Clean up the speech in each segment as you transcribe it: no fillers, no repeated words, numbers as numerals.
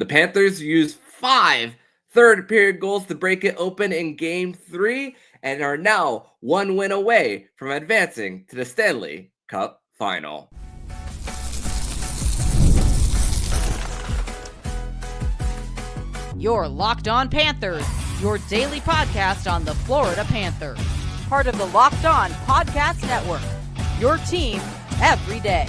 The Panthers used 5 third-period goals to break it open in Game 3 and are now 1 win away from advancing to the Stanley Cup Final. You're Locked On Panthers, your daily podcast on the Florida Panthers. Part of the Locked On Podcast Network, your team every day.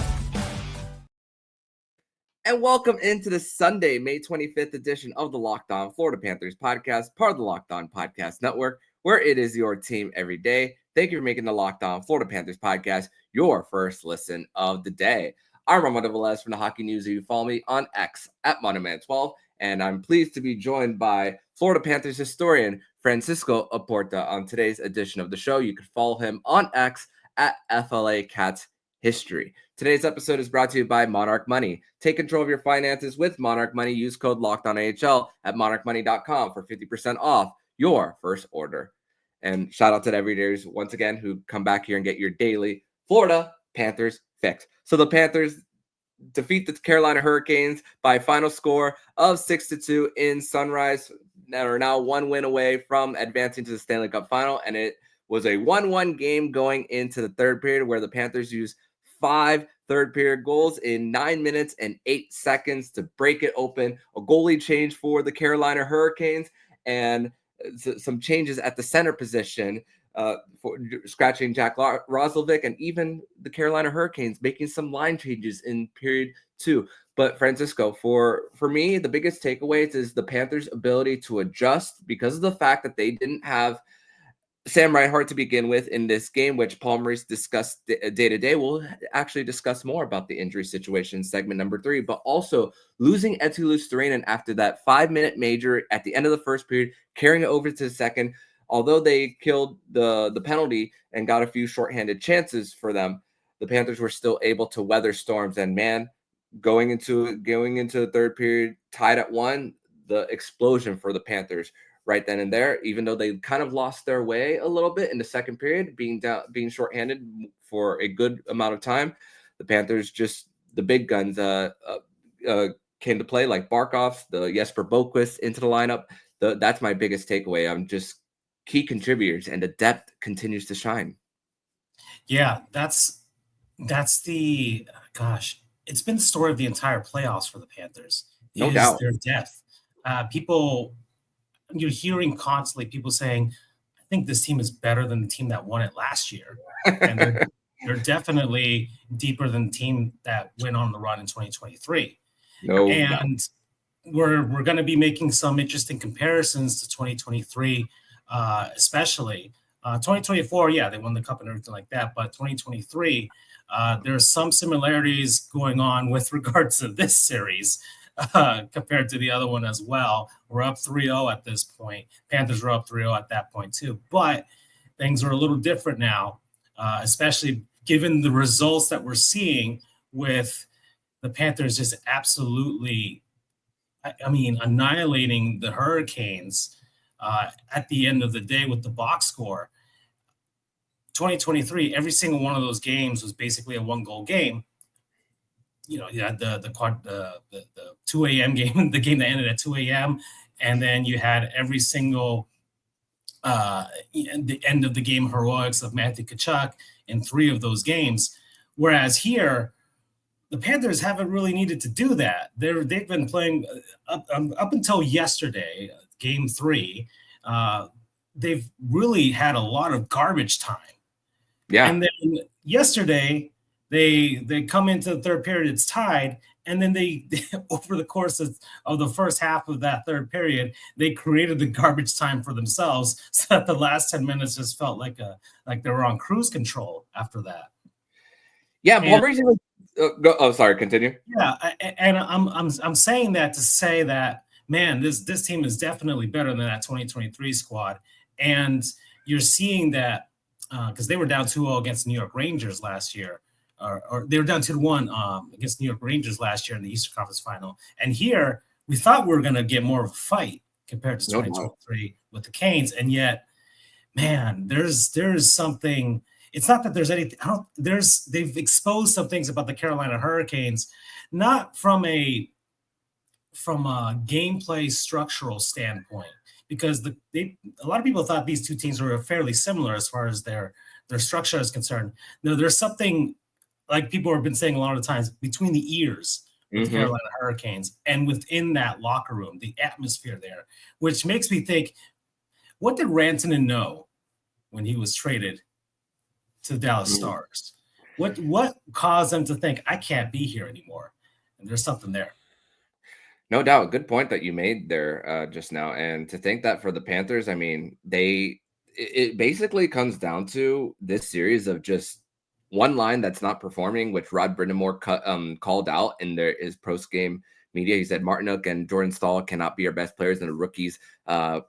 And welcome into the Sunday, May 25th edition of the Locked On Florida Panthers podcast, part of the Locked On Podcast Network, where it is your team every day. Thank you for making the Locked On Florida Panthers podcast your first listen of the day. I'm Armando Velez from the Hockey News. You follow me on X at Monoman12, and I'm pleased to be joined by Florida Panthers historian Francisco Oporta on today's edition of the show. You can follow him on X at FLA Cats History. Today's episode is brought to you by Monarch Money. Take control of your finances with Monarch Money. Use code LOCKEDONAHL at monarchmoney.com for 50% off your first order. And shout out to the everydayers once again who come back here and get your daily Florida Panthers fix. So the Panthers defeat the Carolina Hurricanes by a final score of 6-2 in Sunrise, that are now 1 win away from advancing to the Stanley Cup Final. And it was a 1-1 game going into the third period where the Panthers used 5 third-period goals in 9 minutes and 8 seconds to break it open. A goalie change for the Carolina Hurricanes and some changes at the center position for scratching Jack Roslovic, and even the Carolina Hurricanes making some line changes in period 2. But Francisco, for me, the biggest takeaways is the Panthers' ability to adjust because of the fact that they didn't have Sam Reinhart to begin with in this game, which Paul Maurice discussed day to day. We'll actually discuss more about the injury situation in segment number 3, but also losing Eetu Luostarinen after that 5-minute major at the end of the first period, carrying it over to the second. Although they killed the penalty and got a few shorthanded chances for them, the Panthers were still able to weather storms. And man, going into the third period, tied at 1, the explosion for the Panthers right then and there, even though they kind of lost their way a little bit in the second period, being shorthanded for a good amount of time. The Panthers, just the big guns came to play, like Barkov, the Jesper Boquist into the lineup. That's my biggest takeaway. I'm just key contributors, and the depth continues to shine. Yeah, that's the it's been the story of the entire playoffs for the Panthers. No doubt. Their depth. You're hearing constantly people saying, I think this team is better than the team that won it last year. And they're definitely deeper than the team that went on the run in 2023. We're going to be making some interesting comparisons to 2023, especially 2024. Yeah, they won the cup and everything like that. But 2023, there's some similarities going on with regards to this series compared to the other one as well. We're up 3-0 at this point. Panthers were up 3-0 at that point too. But things are a little different now, especially given the results that we're seeing with the Panthers just absolutely, annihilating the Hurricanes at the end of the day with the box score. 2023, every single one of those games was basically a 1-goal game. You know, you had the 2 a.m. game, the game that ended at 2 a.m., and then you had every single the end of the game heroics of Matthew Tkachuk in 3 of those games. Whereas here, the Panthers haven't really needed to do that. They've been playing up until yesterday, game 3. They've really had a lot of garbage time. Yeah. And then yesterday, they come into the third period, it's tied, and then they over the course of the first half of that third period, they created the garbage time for themselves, so that the last 10 minutes just felt like they were on cruise control after that. Yeah, Paul Maurice. Sorry, continue. Yeah, and I'm saying that to say that, man, this team is definitely better than that 2023 squad, and you're seeing that because they were down 2-0 against the New York Rangers last year. Or they were down 2-1 against New York Rangers last year in the Eastern Conference Final. And here, we thought we were going to get more of a fight compared to 2023 with the Canes. And yet, man, there's something. It's not that there's anything. They've exposed some things about the Carolina Hurricanes, not from a from a gameplay structural standpoint, because a lot of people thought these two teams were fairly similar as far as their structure is concerned. No, there's something, like people have been saying a lot of times, between the ears with the Carolina Hurricanes and within that locker room, the atmosphere there, which makes me think, what did Rantanen know when he was traded to the Dallas Stars? What caused them to think, I can't be here anymore? And there's something there. No doubt. Good point that you made there just now. And to think that for the Panthers, I mean, it basically comes down to this series of just one line that's not performing, which Rod Brindamore called out in his post-game media. He said Martinook and Jordan Staal cannot be our best players, and the rookies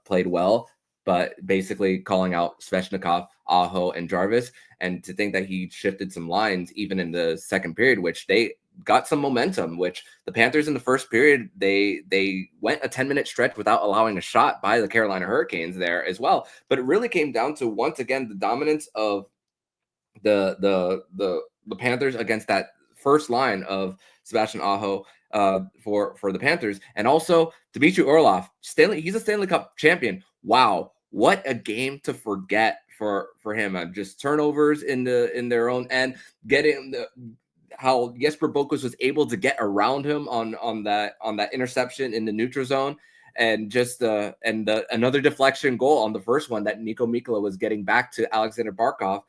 played well, but basically calling out Svechnikov, Aho, and Jarvis. And to think that he shifted some lines even in the second period, which they got some momentum, which the Panthers in the first period, they went a 10-minute stretch without allowing a shot by the Carolina Hurricanes there as well. But it really came down to, once again, the dominance of the Panthers against that first line of Sebastian Aho for the Panthers, and also Dmitry Orlov. He's a Stanley Cup champion. Wow, what a game to forget for him. Just turnovers in their own end, getting how Jesper Bokus was able to get around him on that interception in the neutral zone, and just another deflection goal on the first one that Mikkola was getting back to Alexander Barkov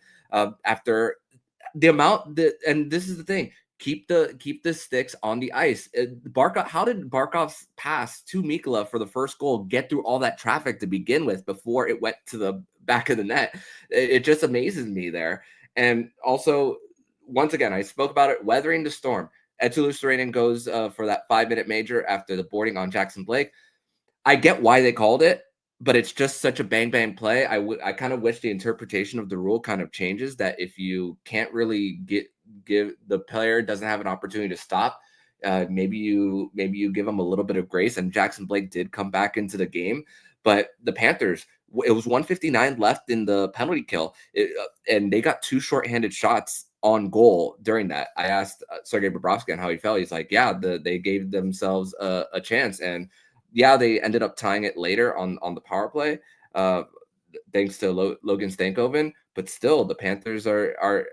after the amount that, and this is the thing, keep the sticks on the ice. Barkov, how did Barkov's pass to Mikkola for the first goal get through all that traffic to begin with before it went to the back of the net? It just amazes me there. And also, once again, I spoke about it, weathering the storm. Eetu Luostarinen goes for that 5-minute major after the boarding on Jackson Blake. I get why they called it, but it's just such a bang play. I kind of wish the interpretation of the rule kind of changes, that if you can't really give the player doesn't have an opportunity to stop, maybe you give them a little bit of grace. And Jackson Blake did come back into the game, but the Panthers, it was 1:59 left in the penalty kill, and they got 2 shorthanded shots on goal during that. I asked Sergei Bobrovsky on how he felt. He's like, yeah, they gave themselves a chance, and yeah, they ended up tying it later on the power play, thanks to Logan Stankoven. But still, the Panthers are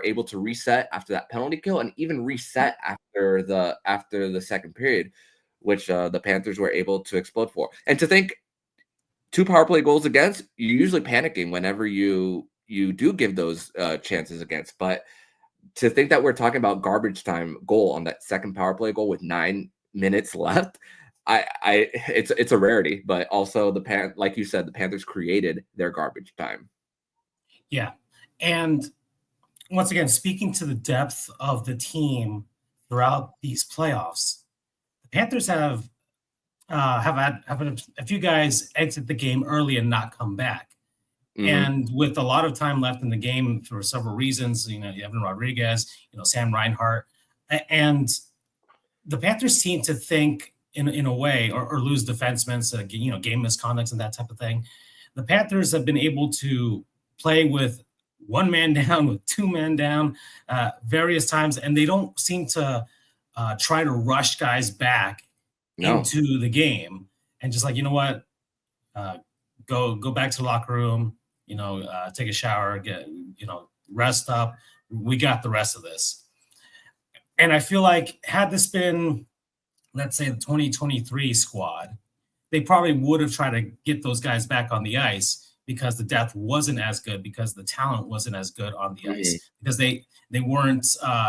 able to reset after that penalty kill, and even reset after the second period, which the Panthers were able to explode for. And to think, 2 power play goals against, you're usually panicking whenever you do give those chances against. But to think that we're talking about garbage time goal on that second power play goal with 9 minutes left, it's a rarity. But also, like you said, the Panthers created their garbage time. Yeah, and once again, speaking to the depth of the team throughout these playoffs, the Panthers have had a few guys exit the game early and not come back. And with a lot of time left in the game for several reasons, Evan Rodriguez, Sam Reinhart, and the Panthers seem to think in a way, or lose defensemen, so, game misconducts and that type of thing. The Panthers have been able to play with 1 man down, with 2 men down, various times, and they don't seem to try to rush guys back into the game and just like, you know what, go back to the locker room, take a shower, rest up. We got the rest of this. And I feel like, had this been, let's say, the 2023 squad, they probably would have tried to get those guys back on the ice, because the depth wasn't as good, because the talent wasn't as good on the ice, because they weren't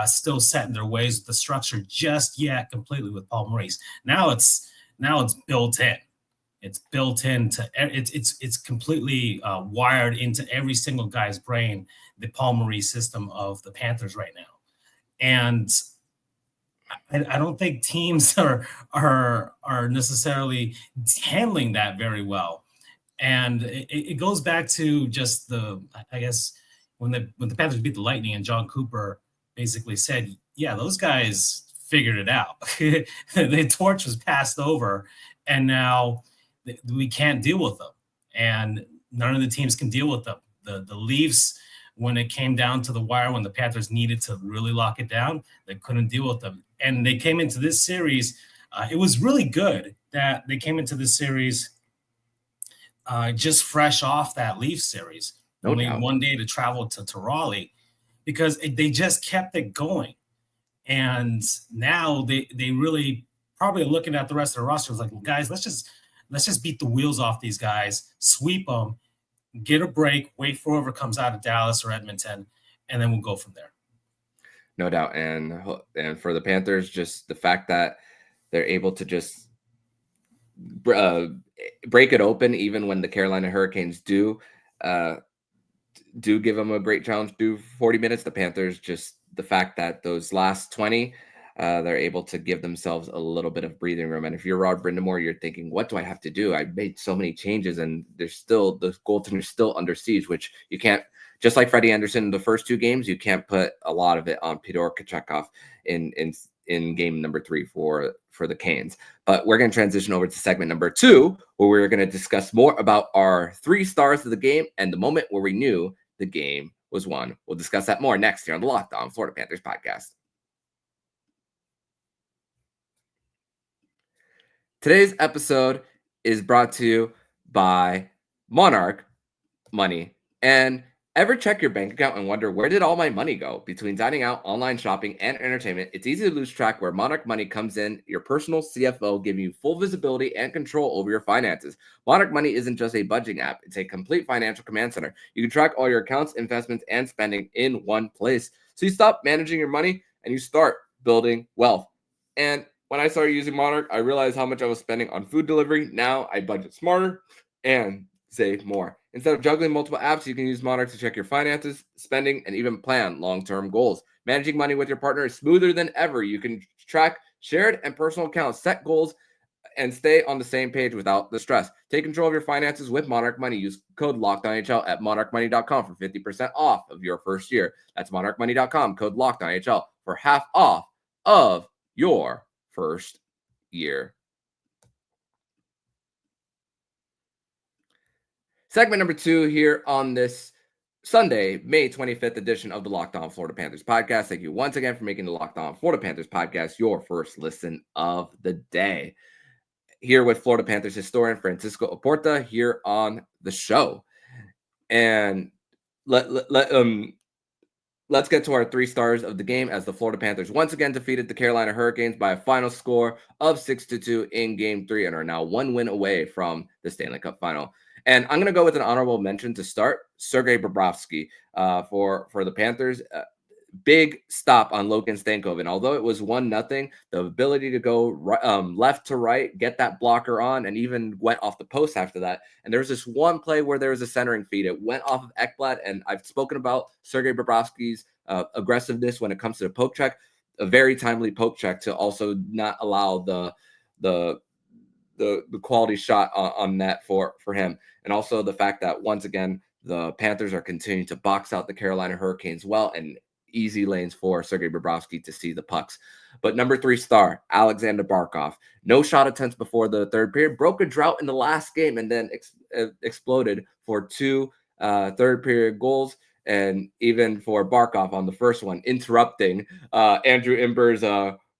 still set in their ways with the structure just yet completely with Paul Maurice. Now it's built in. It's built into it's completely wired into every single guy's brain, the Paul Maurice system of the Panthers right now. And I don't think teams are necessarily handling that very well. And it goes back to just I guess when the Panthers beat the Lightning, and John Cooper basically said, yeah, those guys figured it out. The torch was passed over, and now we can't deal with them. And none of the teams can deal with them. The Leafs, when it came down to the wire, when the Panthers needed to really lock it down, they couldn't deal with them. And they came into this series It was really good that they came into this series just fresh off that Leafs series. Only one day to travel to Raleigh, because they just kept it going. And now they really probably looking at the rest of the roster was like, well, guys, let's just beat the wheels off these guys, sweep them, get a break, wait for whoever comes out of Dallas or Edmonton, and then we'll go from there. No doubt. And for the Panthers, just the fact that they're able to just break it open, even when the Carolina Hurricanes do give them a great challenge, do 40 minutes. The Panthers, just the fact that those last 20, they're able to give themselves a little bit of breathing room. And if you're Rod Brindamore, you're thinking, what do I have to do? I made so many changes, and there's still the goaltender's still under siege, which you can't. Just like Freddie Anderson in the first 2 games, you can't put a lot of it on Pyotr Kochetkov in game number 3 for the Canes. But we're going to transition over to segment number 2, where we're going to discuss more about our 3 stars of the game and the moment where we knew the game was won. We'll discuss that more next here on the Locked On Florida Panthers podcast. Today's episode is brought to you by Monarch Money. And ever check your bank account and wonder, where did all my money go? Between dining out, online shopping, and entertainment, it's easy to lose track. Where Monarch Money comes in, your personal CFO, giving you full visibility and control over your finances. Monarch Money isn't just a budgeting app. It's a complete financial command center. You can track all your accounts, investments, and spending in one place. So you stop managing your money and you start building wealth. And when I started using Monarch, I realized how much I was spending on food delivery. Now I budget smarter and save more. Instead of juggling multiple apps, you can use Monarch to check your finances, spending, and even plan long-term goals. Managing money with your partner is smoother than ever. You can track shared and personal accounts, set goals, and stay on the same page without the stress. Take control of your finances with Monarch Money. Use code LOCKEDONHL at monarchmoney.com for 50% off of your first year. That's monarchmoney.com, code LOCKEDONHL for half off of your first year. Segment number 2 here on this Sunday, May 25th edition of the Locked On Florida Panthers podcast. Thank you once again for making the Locked On Florida Panthers podcast your first listen of the day. Here with Florida Panthers historian Francisco Oporta here on the show. And let's get to our 3 stars of the game, as the Florida Panthers once again defeated the Carolina Hurricanes by a final score of 6-2 in Game 3 and are now 1 win away from the Stanley Cup final. And I'm going to go with an honorable mention to start. Sergei Bobrovsky for the Panthers. Big stop on Logan Stankoven. Although it was 1-0, the ability to go left to right, get that blocker on, and even went off the post after that. And there was this one play where there was a centering feed. It went off of Ekblad, and I've spoken about Sergei Bobrovsky's aggressiveness when it comes to the poke check. A very timely poke check to also not allow the quality shot on net for him. And also the fact that, once again, the Panthers are continuing to box out the Carolina Hurricanes well, and easy lanes for Sergei Bobrovsky to see the pucks. But number 3 star, Alexander Barkov. No shot attempts before the third period, broke a drought in the last game, and then exploded for 2 third period goals. And even for Barkov on the first one, interrupting Andrew Imber's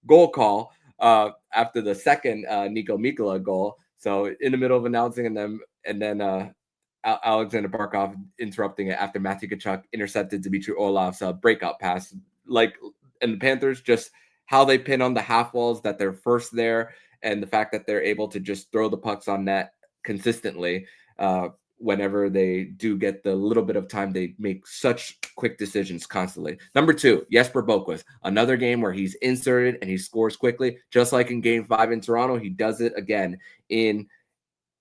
goal call after the second Niko Mikkola goal. So in the middle of announcing, and then Alexander Barkov interrupting it after Matthew Tkachuk intercepted Dmitry Orlov's breakout pass. And the Panthers, just how they pin on the half walls, that they're first there, and the fact that they're able to just throw the pucks on net consistently. Whenever they do get the little bit of time, they make such quick decisions constantly. Number 2, Jesper Boquist. Another game where he's inserted and he scores quickly, just like in Game 5 in Toronto. He does it again in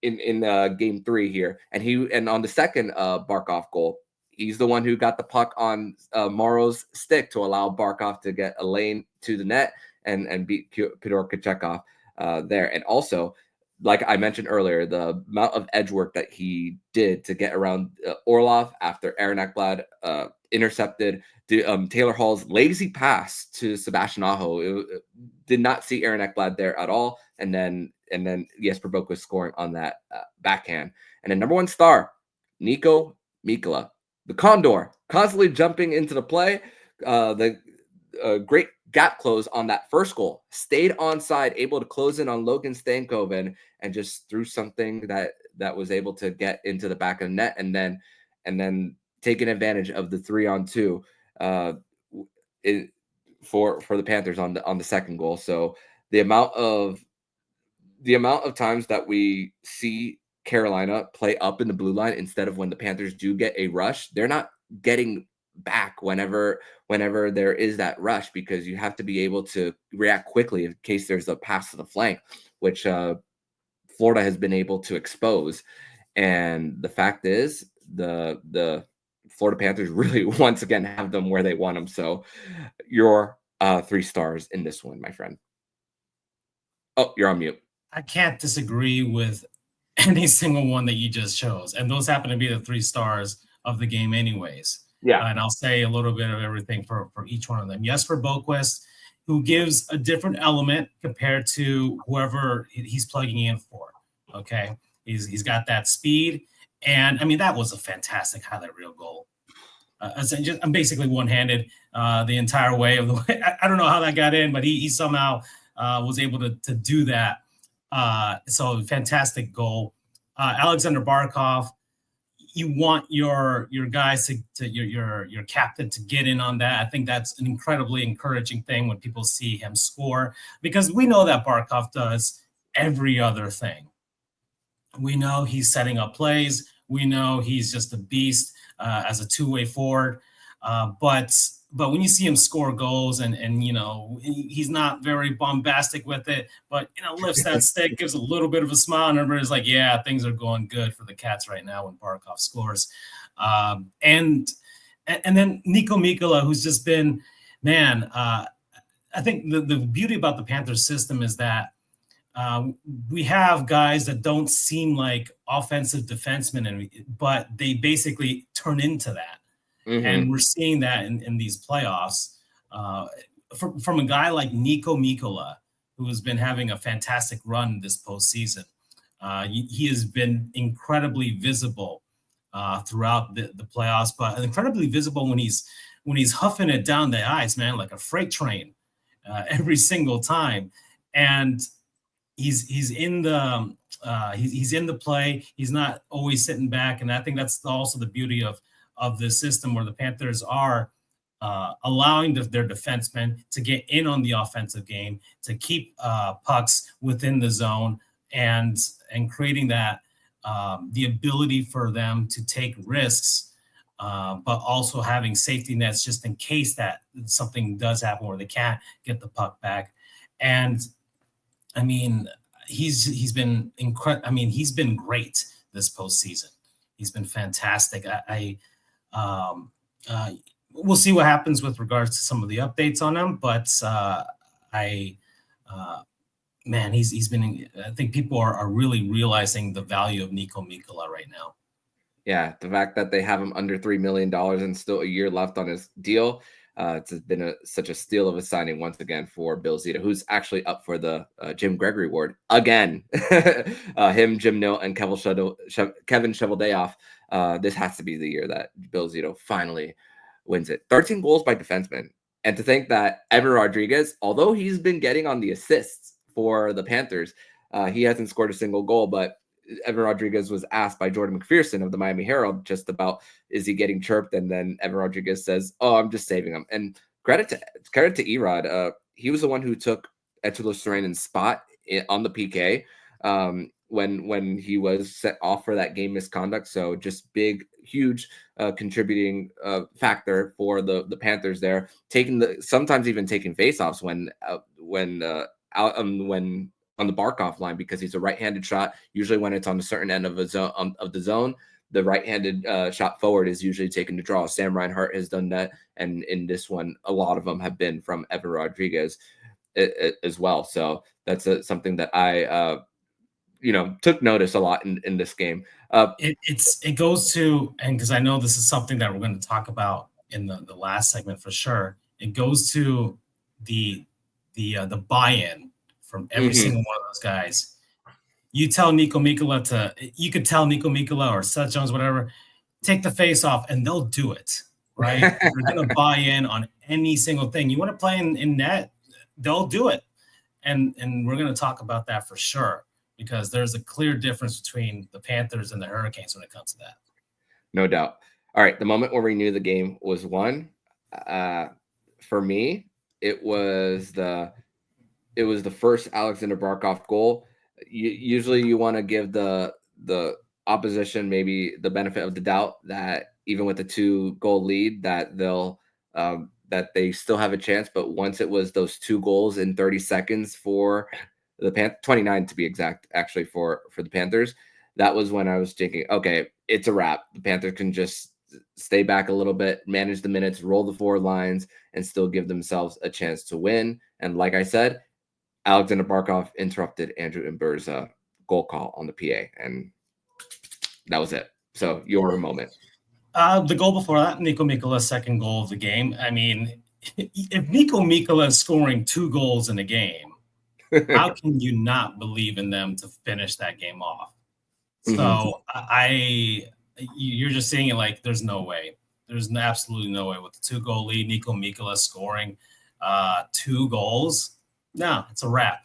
Game 3 here, and on the second Barkov goal, he's the one who got the puck on Morrow's stick to allow Barkov to get a lane to the net and beat Pyotr Kochetkov there. And also, like I mentioned earlier, the amount of edge work that he did to get around Orlov after Aaron Ekblad intercepted Taylor Hall's lazy pass to Sebastian Aho. It did not see Aaron Ekblad there at all. And then Jesper Boquist scoring on that backhand. And then number 1 star, Niko Mikkola. The Condor, constantly jumping into the play. The great gap close on that first goal, stayed onside, able to close in on Logan Stankoven, and just threw something that was able to get into the back of the net, and then taking advantage of the 3-on-2 for the Panthers on the second goal. So the amount of times that we see Carolina play up in the blue line instead of when the Panthers do get a rush, they're not getting back whenever there is that rush, because you have to be able to react quickly in case there's a pass to the flank, which Florida has been able to expose. And the fact is, the Florida Panthers really once again have them where they want them. So you're 3 stars in this one, my friend. Oh, you're on mute. I can't disagree with any single one that you just chose. And those happen to be the 3 stars of the game anyways. Yeah. And I'll say a little bit of everything for each one of them. Yes, for Boquist, who gives a different element compared to whoever he's plugging in for. Okay. He's got that speed. And I mean, that was a fantastic highlight reel goal. I'm basically one-handed the entire way of the way. I don't know how that got in, but he somehow was able to do that. So fantastic goal. Alexander Barkov, you want your guys to your captain to get in on that. I think that's an incredibly encouraging thing when people see him score, because we know that Barkov does every other thing. We know he's setting up plays. We know he's just a beast as a two-way forward. But when you see him score goals and you know, he's not very bombastic with it, but, you know, lifts that stick, gives a little bit of a smile, and everybody's like, yeah, things are going good for the Cats right now when Barkov scores. And then Niko Mikkola, who's just been, man, I think the beauty about the Panthers system is that we have guys that don't seem like offensive defensemen, but they basically turn into that. Mm-hmm. And we're seeing that in these playoffs from a guy like Niko Mikkola, who has been having a fantastic run this postseason. He has been incredibly visible throughout the playoffs, but incredibly visible when he's huffing it down the ice, man, like a freight train every single time. And he's in the he's in the play. He's not always sitting back, and I think that's also the beauty of this system, where the Panthers are allowing their defensemen to get in on the offensive game, to keep pucks within the zone, and creating that the ability for them to take risks, but also having safety nets just in case that something does happen where they can't get the puck back. And I mean, he's been incredible. I mean, he's been great this postseason. He's been fantastic. We'll see what happens with regards to some of the updates on him, but man, he's been. I think people are really realizing the value of Niko Mikkola right now. Yeah, the fact that they have him under $3 million and still a year left on his deal. It's been such a steal of a signing once again for Bill Zito, who's actually up for the Jim Gregory Award again. Him, Jim Nill, and Kevin Cheveldayoff. This has to be the year that Bill Zito finally wins it. 13 goals by defensemen. And to think that Evan Rodriguez, although he's been getting on the assists for the Panthers, he hasn't scored a single goal, but Evan Rodriguez was asked by Jordan McPherson of the Miami Herald just about, is he getting chirped? And then Evan Rodriguez says, oh, I'm just saving him. And credit to Erod. He was the one who took Eetu Luostarinen's spot on the PK when he was set off for that game misconduct. So just big, huge contributing factor for the Panthers there, sometimes even taking faceoffs when on the Barkov line, because he's a right-handed shot. Usually when it's on a certain end of the zone, the right-handed shot forward is usually taken to draw. Sam Reinhart has done that. And in this one, a lot of them have been from Evan Rodriguez as well. So that's something that I, took notice a lot in this game. It goes to, and because I know this is something that we're going to talk about in the last segment for sure, it goes to the buy-in from every single one of those guys. You could tell Niko Mikkola or Seth Jones, whatever, take the face off, and they'll do it, right? They're going to buy in on any single thing. You want to play in net, they'll do it. And we're going to talk about that for sure, because there's a clear difference between the Panthers and the Hurricanes when it comes to that. No doubt. All right, the moment where we knew the game was won, for me, it was the first Alexander Barkov goal. Usually you want to give the opposition maybe the benefit of the doubt that even with the 2-goal lead that they'll that they still have a chance. But once it was those 2 goals in 30 seconds for the 29 to be exact, actually for the Panthers, that was when I was thinking, okay, it's a wrap. The Panthers can just stay back a little bit, manage the minutes, roll the 4 lines, and still give themselves a chance to win. And like I said, Alexander Barkov interrupted Andrew Imber's goal call on the PA, and that was it. So your moment. The goal before that, Niko Mikkola's second goal of the game. I mean, if Niko Mikkola is scoring 2 goals in a game, how can you not believe in them to finish that game off? So you're just saying it like there's no way. There's absolutely no way with the 2-goal lead, Niko Mikkola scoring 2 goals. No, it's a wrap.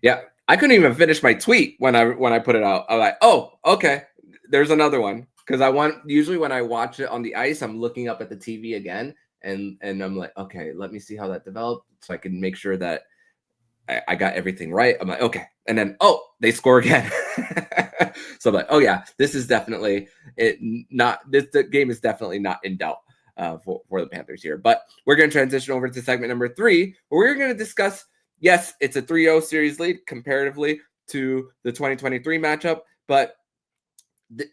Yeah, I couldn't even finish my tweet when I put it out. I'm like, oh, okay, there's another one, because usually when I watch it on the ice, I'm looking up at the TV again, and I'm like, okay, let me see how that developed, so I can make sure that I got everything right. I'm like, okay, and then they score again. So I'm like, oh yeah, this is definitely the game is definitely not in doubt for the Panthers here. But we're going to transition over to segment number 3, where we're going to discuss, yes, it's a 3-0 series lead comparatively to the 2023 matchup, but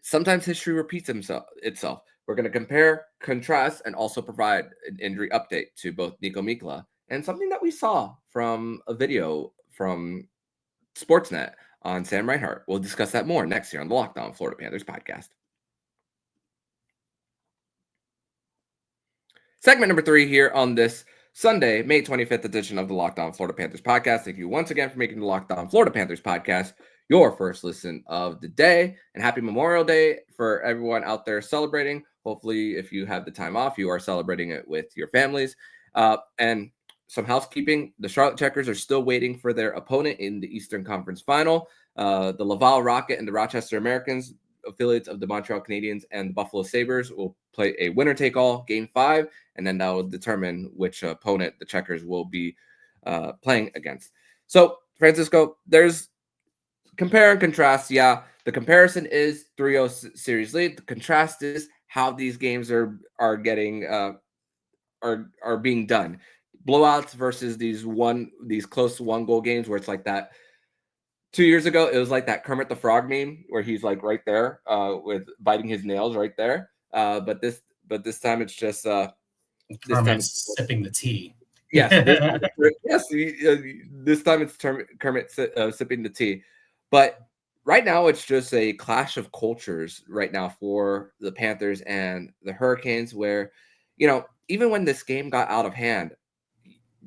sometimes history repeats itself. We're going to compare, contrast, and also provide an injury update to both Niko Mikkola and something that we saw from a video from Sportsnet on Sam Reinhart. We'll discuss that more next year on the Locked On Florida Panthers podcast. Segment number 3 here on this Sunday, May 25th edition of the Locked On Florida Panthers podcast. Thank you once again for making the Locked On Florida Panthers podcast your first listen of the day. And happy Memorial Day for everyone out there celebrating. Hopefully, if you have the time off, you are celebrating it with your families. And some housekeeping. The Charlotte Checkers are still waiting for their opponent in the Eastern Conference Final. The Laval Rocket and the Rochester Americans, affiliates of the Montreal Canadiens and the Buffalo Sabres, will play a winner-take-all Game 5, and then that will determine which opponent the Checkers will be playing against. So, Francisco, there's compare and contrast. Yeah, the comparison is 3-0 series lead. The contrast is how these games are getting are being done. Blowouts versus these close 1-goal games where it's like that. 2 years ago, it was like that Kermit the Frog meme where he's like right there with biting his nails right there. But this time it's just Kermit's sipping the tea. Yes, this time it's Kermit sipping the tea. But right now it's just a clash of cultures right now for the Panthers and the Hurricanes, where, even when this game got out of hand,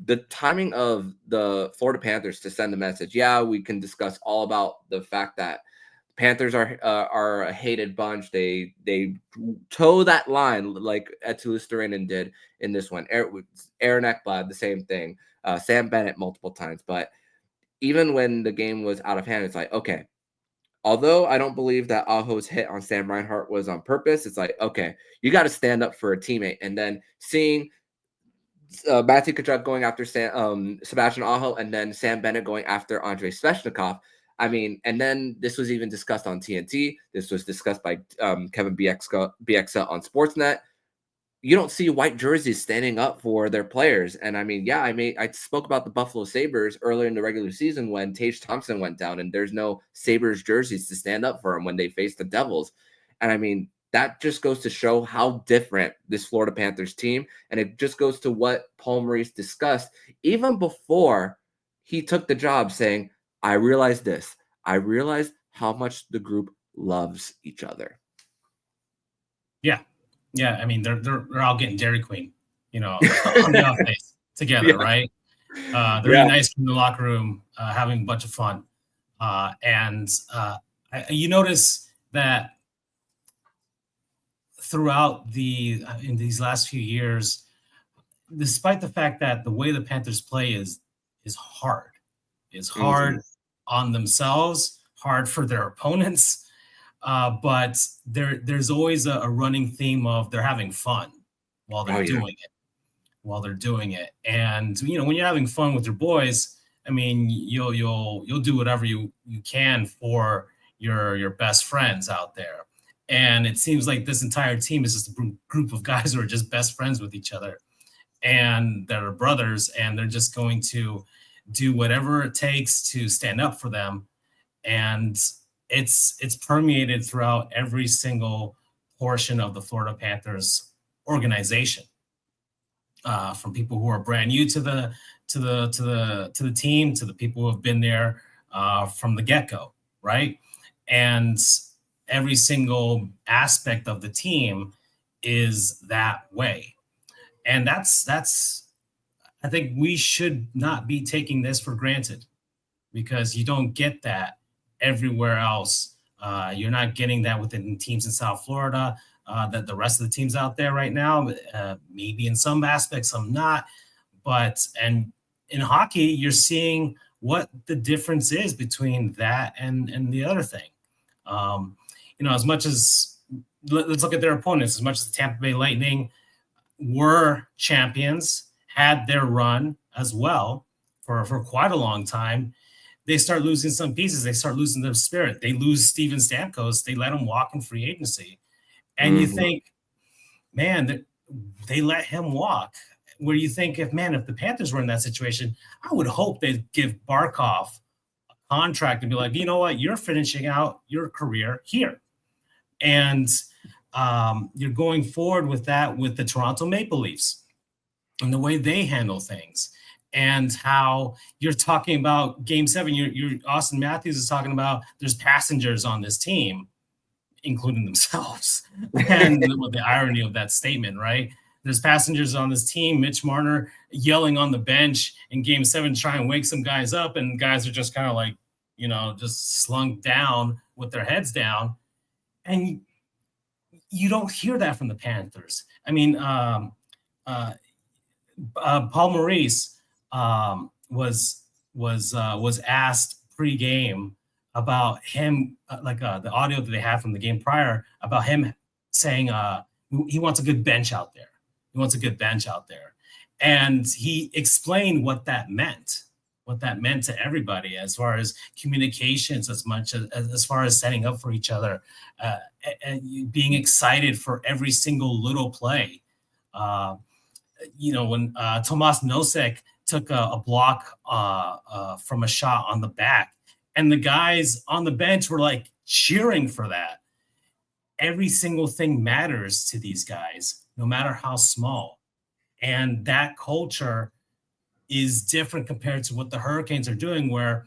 the timing of the Florida Panthers to send the message, yeah, we can discuss all about the fact that Panthers are a hated bunch. They toe that line like Eetu Luostarinen did in this one. Aaron Ekblad, the same thing. Sam Bennett multiple times. But even when the game was out of hand, it's like, okay, although I don't believe that Aho's hit on Sam Reinhart was on purpose, it's like, okay, you got to stand up for a teammate. And then seeing Matthew Tkachuk going after Sebastian Aho, and then Sam Bennett going after Andrei Svechnikov. I mean, and then this was even discussed on TNT. This was discussed by Kevin Bieksa on Sportsnet. You don't see white jerseys standing up for their players. And I mean, yeah, I spoke about the Buffalo Sabres earlier in the regular season when Tage Thompson went down, and there's no Sabres jerseys to stand up for him when they face the Devils. And I mean, that just goes to show how different this Florida Panthers team, and it just goes to what Paul Maurice discussed even before he took the job, saying, I realized this. I realized how much the group loves each other. Yeah. Yeah. I mean, they're all getting Dairy Queen, on the off days together, right? They're really nice in the locker room, having a bunch of fun. You notice that throughout in these last few years, despite the fact that the way the Panthers play is hard. It's hard on themselves, hard for their opponents. But there's always a running theme of they're having fun while they're doing it. And when you're having fun with your boys, I mean, you'll do whatever you can for your best friends out there. And it seems like this entire team is just a group of guys who are just best friends with each other, and they're brothers, and they're just going to do whatever it takes to stand up for them. And it's permeated throughout every single portion of the Florida Panthers organization, from people who are brand new to the team, to the people who have been there from the get-go, right? And every single aspect of the team is that way. And that's I think we should not be taking this for granted, because you don't get that everywhere else. You're not getting that within teams in South Florida, that the rest of the teams out there right now, maybe in some aspects, some not. And in hockey, you're seeing what the difference is between that and the other thing. As much as, let's look at their opponents, as much as the Tampa Bay Lightning were champions, had their run as well for quite a long time, they start losing some pieces. They start losing their spirit. They lose Steven Stamkos. They let him walk in free agency. And you think, man, they let him walk. Where you think, if the Panthers were in that situation, I would hope they'd give Barkov a contract and be like, you know what, you're finishing out your career here. And you're going forward with that with the Toronto Maple Leafs and the way they handle things, and how you're talking about Game 7. You're Austin Matthews is talking about there's passengers on this team, including themselves. And the irony of that statement, right? There's passengers on this team. Mitch Marner yelling on the bench in Game 7, trying to wake some guys up, and guys are just kind of like, just slunk down with their heads down. And you don't hear that from the Panthers. I mean, Paul Maurice was asked pre-game about him, the audio that they had from the game prior, about him saying he wants a good bench out there. He wants a good bench out there. And he explained what that meant to everybody, as far as communications, as far as setting up for each other, and being excited for every single little play. When Tomas Nosek took a block from a shot on the back, and the guys on the bench were like cheering for that. Every single thing matters to these guys, no matter how small. And that culture is different compared to what the Hurricanes are doing, where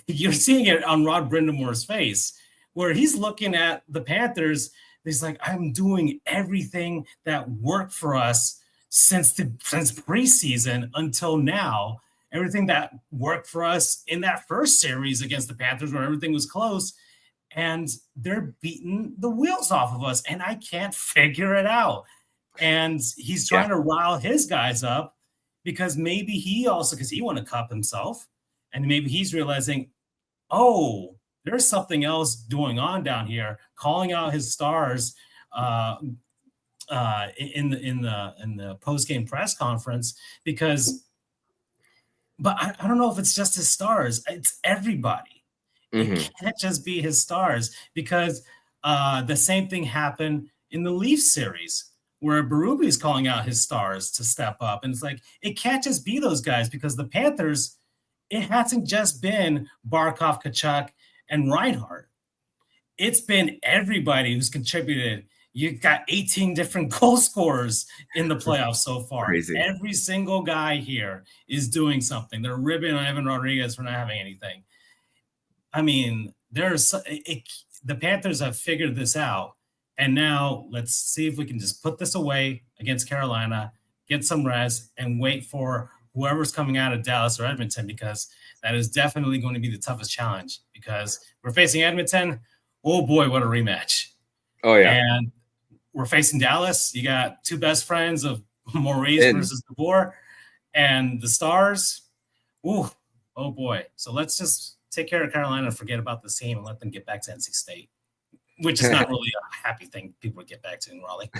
you're seeing it on Rod Brindamore's face, where he's looking at the Panthers. He's like, I'm doing everything that worked for us since preseason until now. Everything that worked for us in that first series against the Panthers, where everything was close, and they're beating the wheels off of us, and I can't figure it out. And he's trying to rile his guys up, because maybe he won a cup himself, and maybe he's realizing, oh, there's something else going on down here, calling out his stars in the post-game press conference, but I don't know if it's just his stars. It's everybody. It can't just be his stars, because the same thing happened in the Leafs series, where Berube is calling out his stars to step up. And it's like, it can't just be those guys, because the Panthers, it hasn't just been Barkov, Tkachuk, and Reinhart. It's been everybody who's contributed. You've got 18 different goal scorers in the playoffs so far. Crazy. Every single guy here is doing something. They're ribbing on Evan Rodriguez for not having anything. I mean, the Panthers have figured this out. And now let's see if we can just put this away against Carolina, get some rest, and wait for whoever's coming out of Dallas or Edmonton, because that is definitely going to be the toughest challenge, because we're facing Edmonton. Oh boy, what a rematch. Oh yeah. And we're facing Dallas. You got two best friends of Maurice versus DeBoer, and the Stars. Ooh, oh boy. So let's just take care of Carolina and forget about this team and let them get back to NC State, which is not really a happy thing people would get back to in Raleigh.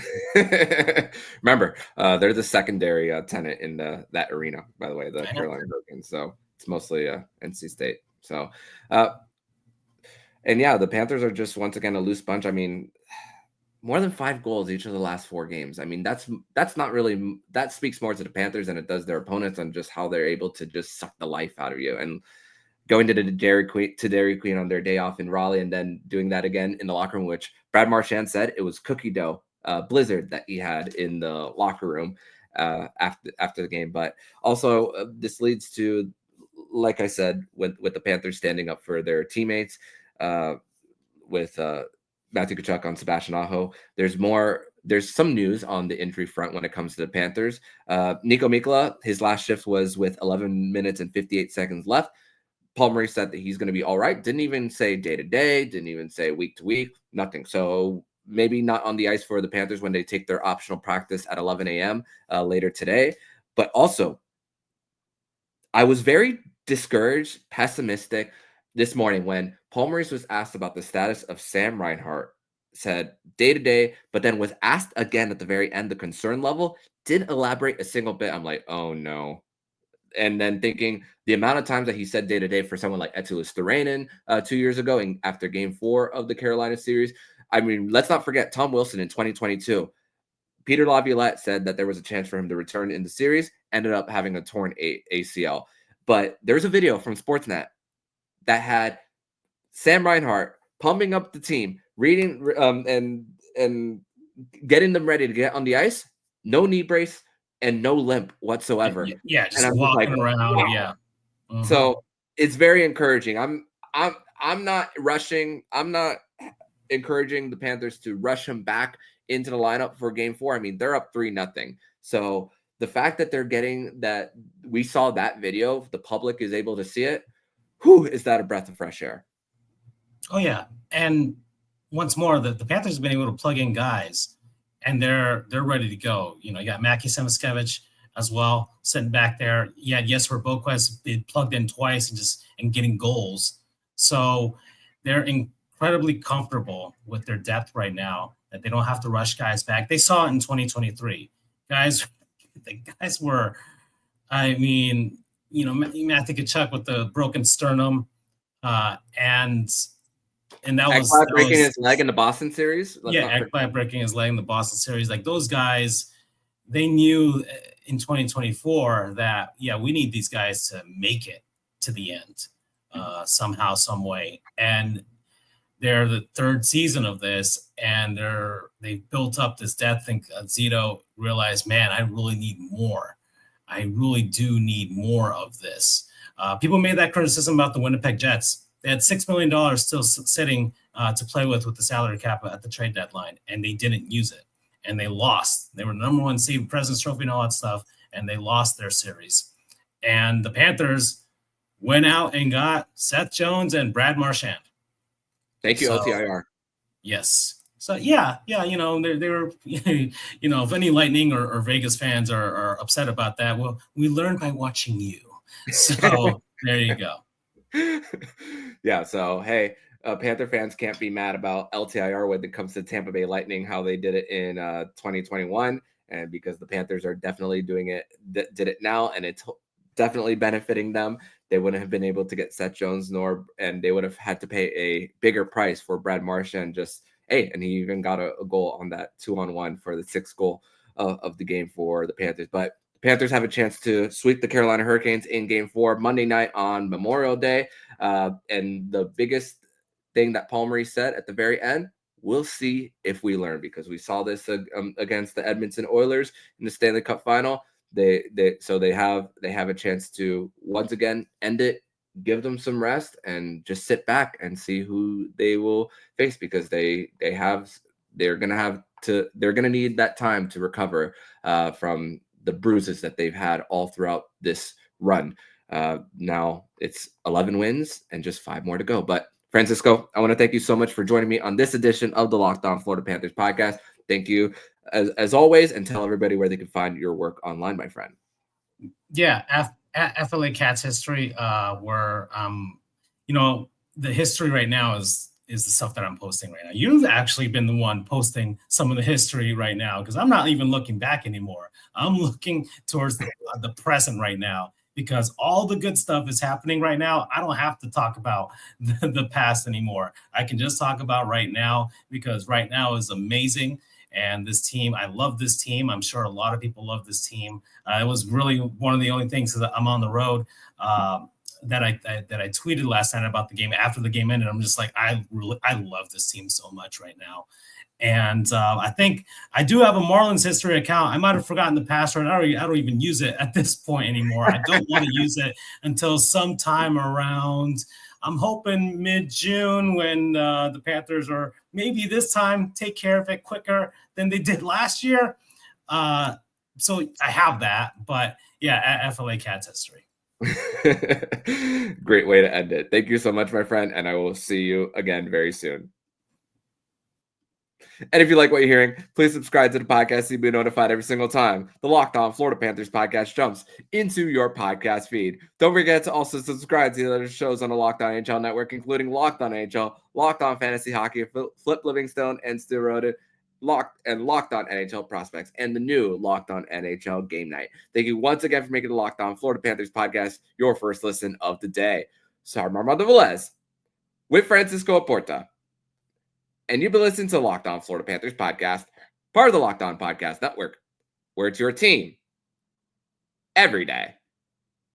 Remember, they're the secondary tenant in that arena, by the way, the Carolina Hurricanes. So it's mostly NC State. So, and yeah, the Panthers are just once again a loose bunch. I mean, more than 5 goals each of the last 4 games. I mean, that's not really, that speaks more to the Panthers than it does their opponents on just how they're able to just suck the life out of you. And going to the Dairy Queen on their day off in Raleigh, and then doing that again in the locker room, which Brad Marchand said it was cookie dough blizzard that he had in the locker room after the game. But also this leads to, like I said, with the Panthers standing up for their teammates, with Matthew Tkachuk on Sebastian Aho. There's some news on the injury front when it comes to the Panthers. Niko Mikkola, his last shift was with 11 minutes and 58 seconds left. Paul Maurice said that he's going to be all right. Didn't even say day to day, didn't even say week to week, nothing. So maybe not on the ice for the Panthers when they take their optional practice at 11 a.m. Later today. But also, I was very discouraged, pessimistic this morning when Paul Maurice was asked about the status of Sam Reinhart, said day to day, but then was asked again at the very end, the concern level, didn't elaborate a single bit. I'm like, oh no. And then thinking the amount of times that he said day to day for someone like Eetu Luostarinen 2 years ago and after game 4 of the Carolina series. I mean, let's not forget Tom Wilson in 2022. Peter Laviolette said that there was a chance for him to return in the series, ended up having a torn ACL. But there's a video from Sportsnet that had Sam Reinhart pumping up the team, reading and getting them ready to get on the ice. No knee brace and no limp whatsoever. Yeah, just walking around. Wow. Yeah. Mm-hmm. So it's very encouraging. I'm not rushing. I'm not encouraging the Panthers to rush him back into the lineup for game 4. I mean, they're up 3-0. So the fact that they're getting that, we saw that video, the public is able to see it. Whew, is that a breath of fresh air? Oh yeah. And once more, the Panthers have been able to plug in guys and they're ready to go. You know, you got Mackie Samoskevich as well sitting back there. Yeah, Jesper Boquist been plugged in twice and getting goals. So they're incredibly comfortable with their depth right now, that they don't have to rush guys back. They saw it in 2023. The guys were, I mean, you know, Matthew Tkachuk with the broken sternum, and that was breaking his leg in the Boston series. Ekblad breaking his leg in the Boston series. Like, those guys, they knew in 2024 that, yeah, we need these guys to make it to the end somehow, some way. And they're the 3rd season of this, and they've built up this depth. And Zito realized, man, I really need more. I really do need more of this. People made that criticism about the Winnipeg Jets. They had $6 million still sitting to play with the salary cap at the trade deadline, and they didn't use it. And they lost. They were the number 1 seed, President's Trophy and all that stuff, and they lost their series. And the Panthers went out and got Seth Jones and Brad Marchand. Thank you, LTIR. Yes. So yeah, you know, they were, you know, if any Lightning or Vegas fans are upset about that, well, we learned by watching you. So there you go. Yeah. So hey, Panther fans can't be mad about LTIR when it comes to Tampa Bay Lightning, how they did it in 2021, and because the Panthers are definitely doing it, did it now, and it's definitely benefiting them. They wouldn't have been able to get Seth Jones, and they would have had to pay a bigger price for Brad Marchand. And he even got a goal on that 2-on-1 for the 6th goal of the game for the Panthers. But the Panthers have a chance to sweep the Carolina Hurricanes in game 4 Monday night on Memorial Day. And the biggest thing that Paul Maurice said at the very end, we'll see if we learn, because we saw this against the Edmonton Oilers in the Stanley Cup final. They have a chance to once again end it, give them some rest, and just sit back and see who they will face, because they're gonna need that time to recover from the bruises that they've had all throughout this run. Now it's 11 wins and just 5 more to go. But Francisco, I want to thank you so much for joining me on this edition of the Locked On Florida Panthers podcast. Thank you as always, and tell everybody where they can find your work online, my friend. Yeah, FLA Cats history, where the history right now is the stuff that I'm posting right now. You've actually been the one posting some of the history right now, because I'm not even looking back anymore. I'm looking towards the present right now, because all the good stuff is happening right now. I don't have to talk about the past anymore. I can just talk about right now, because right now is amazing. And this team, I love this team. I'm sure a lot of people love this team. It was really one of the only things that I'm on the road that I tweeted last night about the game. After the game ended, I'm just like, I love this team so much right now. And I think I do have a Marlins history account. I might have forgotten the password. I don't even use it at this point anymore. I don't want to use it until sometime around, I'm hoping mid-June, when the Panthers are maybe this time take care of it quicker than they did last year. So I have that, but yeah, FLA Cats history. Great way to end it. Thank you so much, my friend, and I will see you again very soon. And if you like what you're hearing, please subscribe to the podcast so you'll be notified every single time the Locked On Florida Panthers podcast jumps into your podcast feed. Don't forget to also subscribe to the other shows on the Locked On NHL network, including Locked On NHL, Locked On Fantasy Hockey, Flip Livingstone, and Steroided, Locked On NHL Prospects, and the new Locked On NHL Game Night. Thank you once again for making the Locked On Florida Panthers podcast your first listen of the day. So I'm Armando Velez with Francisco Oporta. And you've been listening to the Locked On Florida Panthers podcast, part of the Locked On Podcast Network, where it's your team every day.